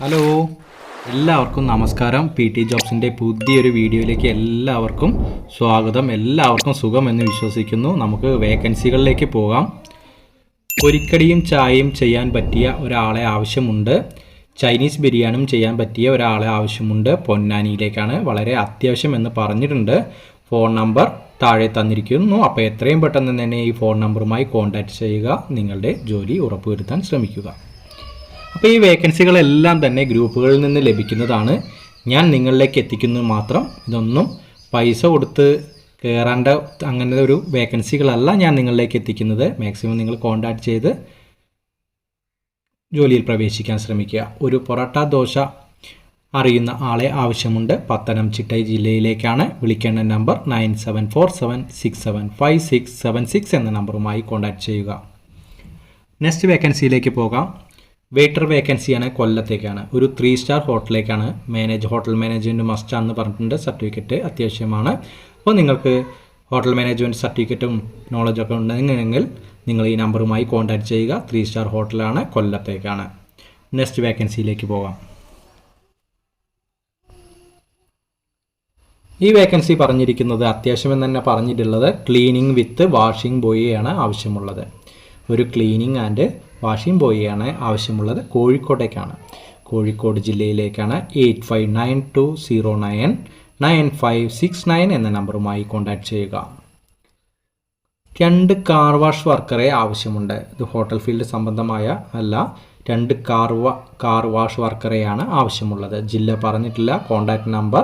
Hello, എല്ലാവർക്കും നമസ്കാരം. P T ജോബ്സിൻ്റെ പുതിയൊരു വീഡിയോയിലേക്ക് എല്ലാവർക്കും സ്വാഗതം. എല്ലാവർക്കും സുഖമെന്ന് വിശ്വസിക്കുന്നു. നമുക്ക് വേക്കൻസികളിലേക്ക് പോകാം. പൊരിക്കടിയും ചായയും ചെയ്യാൻ പറ്റിയ ഒരാളെ ആവശ്യമുണ്ട്. ചൈനീസ് ബിരിയാണിയും ചെയ്യാൻ പറ്റിയ ഒരാളെ ആവശ്യമുണ്ട്. പൊന്നാനിയിലേക്കാണ്. വളരെ അത്യാവശ്യം എന്ന് പറഞ്ഞിട്ടുണ്ട്. ഫോൺ നമ്പർ താഴെ തന്നിരിക്കുന്നു. അപ്പോൾ എത്രയും പെട്ടെന്ന് തന്നെ ഈ ഫോൺ നമ്പറുമായി കോൺടാക്റ്റ് ചെയ്യുക. നിങ്ങളുടെ ജോലി ഉറപ്പുവരുത്താൻ ശ്രമിക്കുക. അപ്പോൾ ഈ വേക്കൻസികളെല്ലാം തന്നെ ഗ്രൂപ്പുകളിൽ നിന്ന് ലഭിക്കുന്നതാണ്. ഞാൻ നിങ്ങളിലേക്ക് എത്തിക്കുന്നത് മാത്രം. ഇതൊന്നും പൈസ കൊടുത്ത് കയറേണ്ട അങ്ങനത്തെ ഒരു വേക്കൻസികളല്ല ഞാൻ നിങ്ങളിലേക്ക് എത്തിക്കുന്നത്. മാക്സിമം നിങ്ങൾ കോൺടാക്റ്റ് ചെയ്ത് ജോലിയിൽ പ്രവേശിക്കാൻ ശ്രമിക്കുക. ഒരു പൊറോട്ട ദോശ അറിയുന്ന ആളെ ആവശ്യമുണ്ട്. പത്തനംതിട്ട ജില്ലയിലേക്കാണ്. വിളിക്കേണ്ട നമ്പർ 9747675676 എന്ന നമ്പറുമായി കോൺടാക്റ്റ് ചെയ്യുക. നെക്സ്റ്റ് വേക്കൻസിയിലേക്ക് പോകാം. വെയിറ്റർ വേക്കൻസിയാണ്. കൊല്ലത്തേക്കാണ്. ഒരു 3 സ്റ്റാർ ഹോട്ടലിലേക്കാണ്. ഹോട്ടൽ മാനേജ്മെൻറ്റ് മസ്റ്റാണെന്ന് പറഞ്ഞിട്ടുണ്ട്. സർട്ടിഫിക്കറ്റ് അത്യാവശ്യമാണ്. അപ്പോൾ നിങ്ങൾക്ക് ഹോട്ടൽ മാനേജ്മെൻറ്റ് സർട്ടിഫിക്കറ്റും നോളജൊക്കെ ഉണ്ടെങ്കിൽ നിങ്ങൾ ഈ നമ്പറുമായി കോൺടാക്റ്റ് ചെയ്യുക. 3 സ്റ്റാർ ഹോട്ടലാണ്. കൊല്ലത്തേക്കാണ്. നെക്സ്റ്റ് വേക്കൻസിയിലേക്ക് പോകാം. ഈ വേക്കൻസി പറഞ്ഞിരിക്കുന്നത് അത്യാവശ്യം തന്നെ പറഞ്ഞിട്ടുള്ളത് ക്ലീനിങ് വിത്ത് വാഷിംഗ് ബോയിയാണ് ആവശ്യമുള്ളത്. ഒരു ക്ലീനിങ് ആൻഡ് വാഷിംഗ് ബോയിയാണ് ആവശ്യമുള്ളത്. കോഴിക്കോട്ടേക്കാണ്. കോഴിക്കോട് ജില്ലയിലേക്കാണ്. 8592099569 എന്ന നമ്പറുമായി കോൺടാക്റ്റ് ചെയ്യുക. 2 കാർ വാഷ് വർക്കറെ ആവശ്യമുണ്ട്. ഇത് ഹോട്ടൽ ഫീൽഡ് സംബന്ധമായ അല്ല. 2 കാർ വാഷ് വർക്കറെയാണ് ആവശ്യമുള്ളത്. ജില്ല പറഞ്ഞിട്ടില്ല. കോൺടാക്റ്റ് നമ്പർ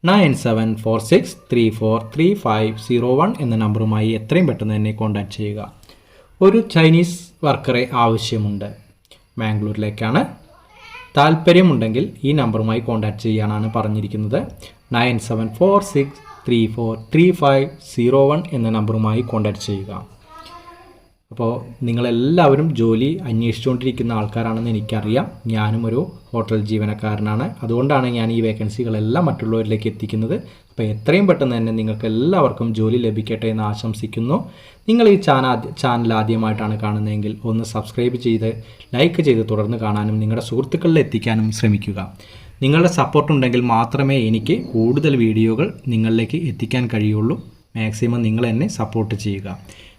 9746343501 എന്ന നമ്പറുമായി എത്രയും പെട്ടെന്ന് തന്നെ കോൺടാക്റ്റ് ചെയ്യുക. ഒരു ചൈനീസ് വർക്കറെ ആവശ്യമുണ്ട്. മാംഗ്ലൂരിലേക്കാണ്. താല്പര്യമുണ്ടെങ്കിൽ ഈ നമ്പറുമായി കോൺടാക്റ്റ് ചെയ്യാനാണ് പറഞ്ഞിരിക്കുന്നത്. 9746343501 എന്ന നമ്പറുമായി കോൺടാക്റ്റ് ചെയ്യുക. അപ്പോൾ നിങ്ങളെല്ലാവരും ജോലി അന്വേഷിച്ചുകൊണ്ടിരിക്കുന്ന ആൾക്കാരാണെന്ന് എനിക്കറിയാം. ഞാനും ഒരു ഹോട്ടൽ ജീവനക്കാരനാണ്. അതുകൊണ്ടാണ് ഞാൻ ഈ വേക്കൻസികളെല്ലാം മറ്റുള്ളവരിലേക്ക് എത്തിക്കുന്നത്. അപ്പോൾ എത്രയും പെട്ടെന്ന് തന്നെ നിങ്ങൾക്ക് എല്ലാവർക്കും ജോലി ലഭിക്കട്ടെ എന്ന് ആശംസിക്കുന്നു. നിങ്ങൾ ഈ ചാനൽ ആദ്യമായിട്ടാണ് കാണുന്നതെങ്കിൽ ഒന്ന് സബ്സ്ക്രൈബ് ചെയ്ത് ലൈക്ക് ചെയ്ത് തുടർന്ന് കാണാനും നിങ്ങളുടെ സുഹൃത്തുക്കളിൽ എത്തിക്കാനും ശ്രമിക്കുക. നിങ്ങളുടെ സപ്പോർട്ട് ഉണ്ടെങ്കിൽ മാത്രമേ എനിക്ക് കൂടുതൽ വീഡിയോകൾ നിങ്ങളിലേക്ക് എത്തിക്കാൻ കഴിയുള്ളൂ. മാക്സിമം നിങ്ങൾ എന്നെ സപ്പോർട്ട് ചെയ്യുക.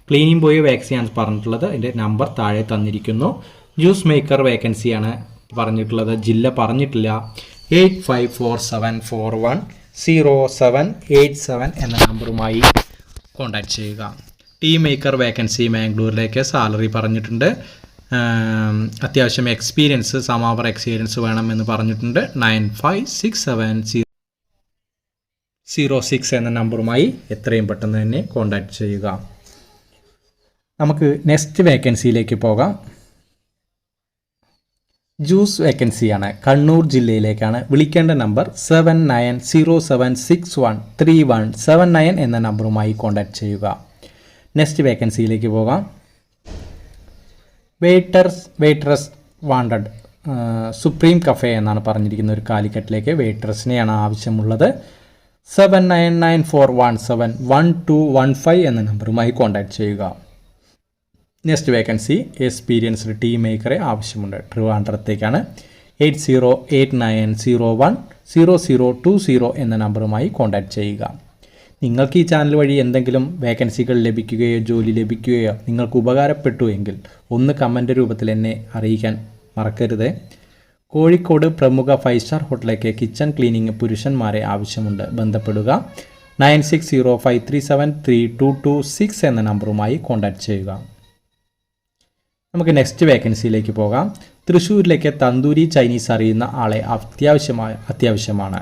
ക്ലീനിങ് ബോയ് വേക്കൻസിയാണ് പറഞ്ഞിട്ടുള്ളത്. അതിൻ്റെ നമ്പർ താഴെ തന്നിരിക്കുന്നു. ജ്യൂസ് മേക്കർ വേക്കൻസിയാണ് പറഞ്ഞിട്ടുള്ളത്. ജില്ല പറഞ്ഞിട്ടില്ല. 8547410787 എന്ന നമ്പറുമായി കോൺടാക്റ്റ് ചെയ്യുക. ടീ മേക്കർ വേക്കൻസി മാംഗ്ലൂരിലേക്ക്. സാലറി പറഞ്ഞിട്ടുണ്ട്. അത്യാവശ്യം എക്സ്പീരിയൻസ് സമാവർ എക്സ്പീരിയൻസ് വേണമെന്ന് പറഞ്ഞിട്ടുണ്ട്. 956706 എന്ന നമ്പറുമായി എത്രയും പെട്ടെന്ന് തന്നെ കോൺടാക്റ്റ് ചെയ്യുക. നമുക്ക് നെക്സ്റ്റ് വേക്കൻസിയിലേക്ക് പോകാം. ജ്യൂസ് വേക്കൻസിയാണ്. കണ്ണൂർ ജില്ലയിലേക്കാണ്. വിളിക്കേണ്ട നമ്പർ 7907613179 എന്ന നമ്പറുമായി കോൺടാക്റ്റ് ചെയ്യുക. നെക്സ്റ്റ് വേക്കൻസിയിലേക്ക് പോകാം. വെയിറ്ററസ് വാണ്ടഡ്. സുപ്രീം കഫേ എന്നാണ് പറഞ്ഞിരിക്കുന്ന ഒരു കാലിക്കറ്റിലേക്ക് വെയിറ്ററസിനെയാണ് ആവശ്യമുള്ളത്. 7994171215 എന്ന നമ്പറുമായി കോൺടാക്റ്റ് ചെയ്യുക. നെക്സ്റ്റ് വേക്കൻസി എക്സ്പീരിയൻസ്ഡ് ടീ മേക്കറെ ആവശ്യമുണ്ട്. ട്രിവാൻഡ്രത്തേക്കാണ്. 8089010020 എന്ന നമ്പറുമായി കോൺടാക്റ്റ് ചെയ്യുക. നിങ്ങൾക്ക് ഈ ചാനൽ വഴി എന്തെങ്കിലും വേക്കൻസികൾ ലഭിക്കുകയോ ജോലി ലഭിക്കുകയോ നിങ്ങൾക്ക് ഉപകാരപ്പെട്ടു എങ്കിൽ ഒന്ന് കമൻ്റ് രൂപത്തിൽ എന്നെ അറിയിക്കാൻ മറക്കരുത്. കോഴിക്കോട് പ്രമുഖ 5 സ്റ്റാർ ഹോട്ടലിലേക്ക് കിച്ചൺ ക്ലീനിങ് പുരുഷന്മാരെ ആവശ്യമുണ്ട്. ബന്ധപ്പെടുക. 9605373226 എന്ന നമ്പറുമായി കോൺടാക്റ്റ് ചെയ്യുക. നമുക്ക് നെക്സ്റ്റ് വേക്കൻസിയിലേക്ക് പോകാം. തൃശ്ശൂരിലേക്ക് തന്തൂരി ചൈനീസ് അറിയുന്ന ആളെ അത്യാവശ്യമാണ്.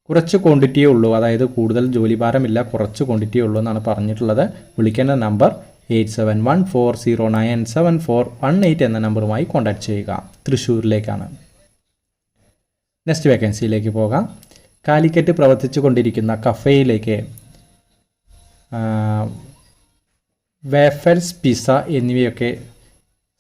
കുറച്ച് ക്വാണ്ടിറ്റിയേ ഉള്ളൂ. അതായത് കൂടുതൽ ജോലിഭാരമില്ല, കുറച്ച് ക്വാണ്ടിറ്റിയേ ഉള്ളൂ എന്നാണ് പറഞ്ഞിട്ടുള്ളത്. വിളിക്കേണ്ട നമ്പർ 8714097418 എന്ന നമ്പറുമായി കോൺടാക്റ്റ് ചെയ്യുക. തൃശ്ശൂരിലേക്കാണ്. നെക്സ്റ്റ് വേക്കൻസിയിലേക്ക് പോകാം. കാലിക്കറ്റ് പ്രവർത്തിച്ചു കൊണ്ടിരിക്കുന്ന കഫേയിലേക്ക് വേഫൽസ്, പിസ്സ എന്നിവയൊക്കെ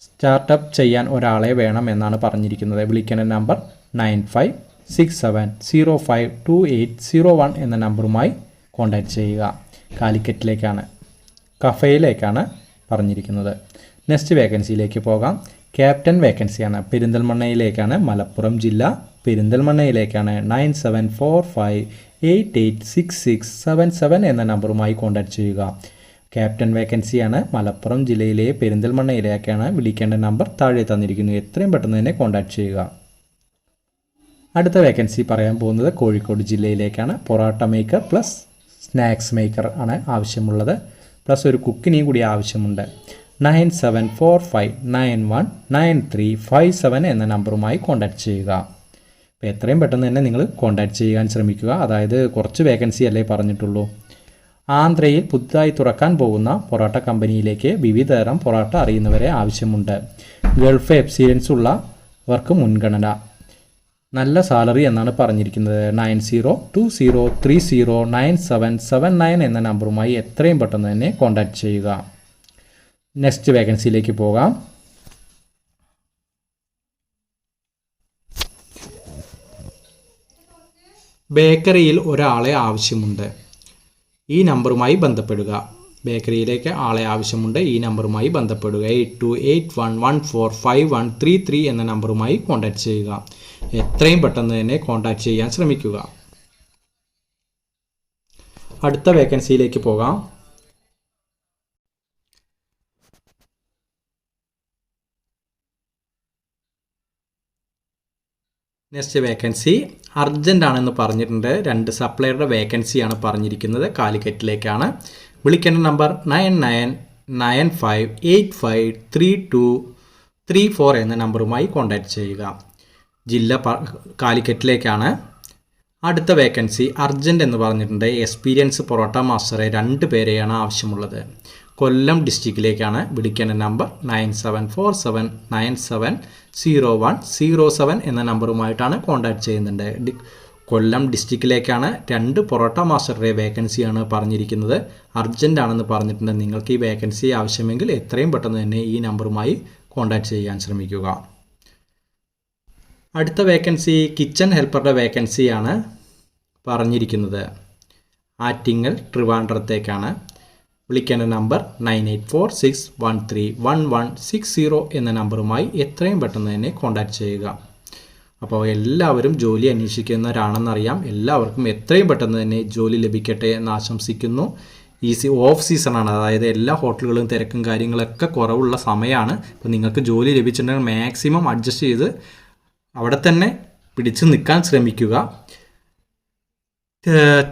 സ്റ്റാർട്ടപ്പ് ചെയ്യാൻ ഒരാളെ വേണം എന്നാണ് പറഞ്ഞിരിക്കുന്നത്. വിളിക്കേണ്ട നമ്പർ 9567052801 എന്ന നമ്പറുമായി കോൺടാക്റ്റ് ചെയ്യുക. കാലിക്കറ്റിലേക്കാണ്. കഫേയിലേക്കാണ് പറഞ്ഞിരിക്കുന്നത്. നെക്സ്റ്റ് വേക്കൻസിയിലേക്ക് പോകാം. ക്യാപ്റ്റൻ വേക്കൻസിയാണ്. പെരിന്തൽമണ്ണയിലേക്കാണ്, മലപ്പുറം ജില്ല പെരിന്തൽമണ്ണയിലേക്കാണ്. 9745886677 എന്ന നമ്പറുമായി കോൺടാക്റ്റ് ചെയ്യുക. ക്യാപ്റ്റൻ വേക്കൻസിയാണ്, മലപ്പുറം ജില്ലയിലെ പെരിന്തൽമണ്ണയിലേക്കാണ്. വിളിക്കേണ്ട നമ്പർ താഴെ തന്നിരിക്കുന്നു. എത്രയും പെട്ടെന്ന് തന്നെ കോൺടാക്റ്റ് ചെയ്യുക. അടുത്ത വേക്കൻസി പറയാൻ പോകുന്നത് കോഴിക്കോട് ജില്ലയിലേക്കാണ്. Parotta maker plus snacks maker ആണ് ആവശ്യമുള്ളത്. പ്ലസ് ഒരു കുക്കിനെയും കൂടി ആവശ്യമുണ്ട്. 9745919357 എന്ന നമ്പറുമായി കോൺടാക്റ്റ് ചെയ്യുക. അപ്പോൾ എത്രയും പെട്ടെന്ന് തന്നെ നിങ്ങൾ കോൺടാക്റ്റ് ചെയ്യാൻ ശ്രമിക്കുക. അതായത് കുറച്ച് വേക്കൻസി അല്ലേ പറഞ്ഞിട്ടുള്ളൂ. ആന്ധ്രയിൽ പുതുതായി തുറക്കാൻ പോകുന്ന പൊറോട്ട കമ്പനിയിലേക്ക് വിവിധ തരം പൊറോട്ട അറിയുന്നവരെ ആവശ്യമുണ്ട്. ഗൾഫ് എക്സ്പീരിയൻസ് ഉള്ളവർക്ക് മുൻഗണന. നല്ല സാലറി എന്നാണ് പറഞ്ഞിരിക്കുന്നത്. 9020309779 എന്ന നമ്പറുമായി എത്രയും പെട്ടെന്ന് തന്നെ കോൺടാക്റ്റ് ചെയ്യുക. നെക്സ്റ്റ് വേക്കൻസിയിലേക്ക് പോകാം. ബേക്കറിയിൽ ഒരാളെ ആവശ്യമുണ്ട്. ഈ നമ്പറുമായി ബന്ധപ്പെടുക. ബേക്കറിയിലേക്ക് ആളെ ആവശ്യമുണ്ട്. ഈ നമ്പറുമായി ബന്ധപ്പെടുക. 8281145133 എന്ന നമ്പറുമായി കോൺടാക്റ്റ് ചെയ്യുക. എത്രയും പെട്ടെന്ന് തന്നെ കോൺടാക്റ്റ് ചെയ്യാൻ ശ്രമിക്കുക. അടുത്ത വേക്കൻസിയിലേക്ക് പോകാം. നെക്സ്റ്റ് വേക്കൻസി അർജൻ്റ് ആണെന്ന് പറഞ്ഞിട്ടുണ്ട്. 2 സപ്ലയറുടെ വേക്കൻസിയാണ് പറഞ്ഞിരിക്കുന്നത്. കാലിക്കറ്റിലേക്കാണ്. വിളിക്കേണ്ട നമ്പർ 9995853234 എന്ന നമ്പറുമായി കോൺടാക്റ്റ് ചെയ്യുക. ജില്ല കാലിക്കറ്റിലേക്കാണ്. അടുത്ത വേക്കൻസി അർജൻ്റ് എന്ന് പറഞ്ഞിട്ടുണ്ട്. എക്സ്പീരിയൻസ് പൊറോട്ട മാസ്റ്ററെ 2 പേരെയാണ് ആവശ്യമുള്ളത്. കൊല്ലം ഡിസ്ട്രിക്റ്റിലേക്കാണ്. വിളിക്കേണ്ട നമ്പർ 9747970107 എന്ന നമ്പറുമായിട്ടാണ് കോൺടാക്റ്റ് ചെയ്യുന്നുണ്ട്. കൊല്ലം ഡിസ്ട്രിക്റ്റിലേക്കാണ്. 2 പൊറോട്ട മാസ്റ്ററുടെ വേക്കൻസിയാണ് പറഞ്ഞിരിക്കുന്നത്. അർജൻ്റ് ആണെന്ന് പറഞ്ഞിട്ടുണ്ട്. നിങ്ങൾക്ക് ഈ വേക്കൻസി ആവശ്യമെങ്കിൽ എത്രയും പെട്ടെന്ന് തന്നെ ഈ നമ്പറുമായി കോൺടാക്റ്റ് ചെയ്യാൻ ശ്രമിക്കുക. അടുത്ത വേക്കൻസി കിച്ചൺ ഹെൽപ്പറുടെ വേക്കൻസിയാണ് പറഞ്ഞിരിക്കുന്നത്. ആറ്റിങ്ങൽ ട്രിവാൻഡ്രത്തേക്കാണ്. വിളിക്കേണ്ട നമ്പർ 9846131160 എന്ന നമ്പറുമായി എത്രയും പെട്ടെന്ന് തന്നെ കോൺടാക്റ്റ് ചെയ്യുക. അപ്പോൾ എല്ലാവരും ജോലി അന്വേഷിക്കുന്നവരാണെന്നറിയാം. എല്ലാവർക്കും എത്രയും പെട്ടെന്ന് തന്നെ ജോലി ലഭിക്കട്ടെ എന്ന് ആശംസിക്കുന്നു. ഓഫ് സീസണാണ്. അതായത് എല്ലാ ഹോട്ടലുകളും തിരക്കും കാര്യങ്ങളൊക്കെ കുറവുള്ള സമയമാണ്. അപ്പോൾ നിങ്ങൾക്ക് ജോലി ലഭിച്ചിട്ടുണ്ടെങ്കിൽ മാക്സിമം അഡ്ജസ്റ്റ് ചെയ്ത് അവിടെ തന്നെ പിടിച്ചു നിൽക്കാൻ ശ്രമിക്കുക.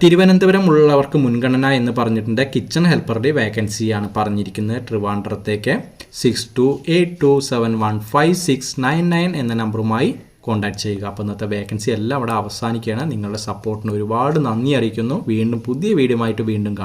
തിരുവനന്തപുരം ഉള്ളവർക്ക് മുൻഗണന എന്ന് പറഞ്ഞിട്ടുണ്ട്. കിച്ചൺ ഹെൽപ്പറുടെ വേക്കൻസിയാണ് പറഞ്ഞിരിക്കുന്നത്. ട്രിവാൻഡ്രത്തേക്ക് 6282715699 എന്ന നമ്പറുമായി കോൺടാക്റ്റ് ചെയ്യുക. അപ്പോൾ ഇന്നത്തെ വേക്കൻസി എല്ലാം അവിടെ അവസാനിക്കുകയാണ്. നിങ്ങളുടെ സപ്പോർട്ടിന് ഒരുപാട് നന്ദി അറിയിക്കുന്നു. വീണ്ടും പുതിയ വീഡിയോ ആയിട്ട് വീണ്ടും കാണാം.